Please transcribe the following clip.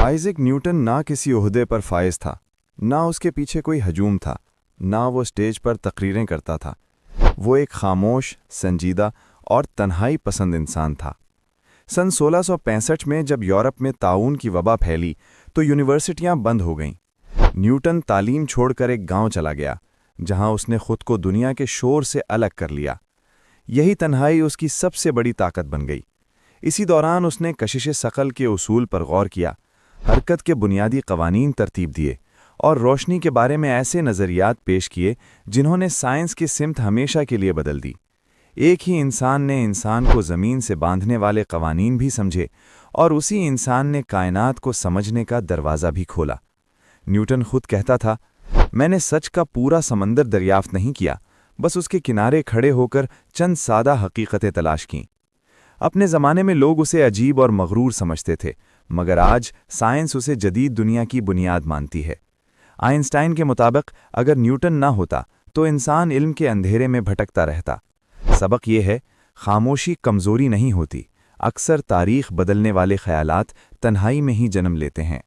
Isaac Newton ना किसी ओहदे पर फाइज था, ना उसके पीछे कोई हजूम था, ना वो स्टेज पर तकरीरें करता था। वो एक खामोश, संजीदा और तन्हाई पसंद इंसान था। सन 1665 में जब यूरोप में ताउन की वबा फैली तो यूनिवर्सिटियां बंद हो गईं। न्यूटन तालीम छोड़कर एक गांव चला गया, जहां उसने खुद को दुनिया के शोर से अलग कर लिया। यही तन्हाई उसकी सबसे बड़ी ताकत बन गई। इसी दौरान उसने कशिश सकल के उसूल पर गौर किया, हरकत के बुनियादी कवानीन तरतीब दिए और रोशनी के बारे में ऐसे नज़रियात पेश किए जिन्होंने साइंस की सिमत हमेशा के लिए बदल दी। एक ही इंसान ने इंसान को ज़मीन से बांधने वाले कवानीन भी समझे और उसी इंसान ने कायनात को समझने का दरवाज़ा भी खोला। न्यूटन खुद कहता था, मैंने सच का पूरा समंदर दरियाफ्त नहीं किया, बस उसके किनारे खड़े होकर चंद सादा हकीकतें तलाश कीं। अपने ज़माने में लोग उसे अजीब और मगरूर समझते थे, मगर आज साइंस उसे जदीद दुनिया की बुनियाद मानती है। आइंस्टाइन के मुताबिक अगर न्यूटन ना होता तो इंसान इल्म के अंधेरे में भटकता रहता। सबक ये है, खामोशी कमज़ोरी नहीं होती, अक्सर तारीख बदलने वाले ख़यालात तन्हाई में ही जन्म लेते हैं।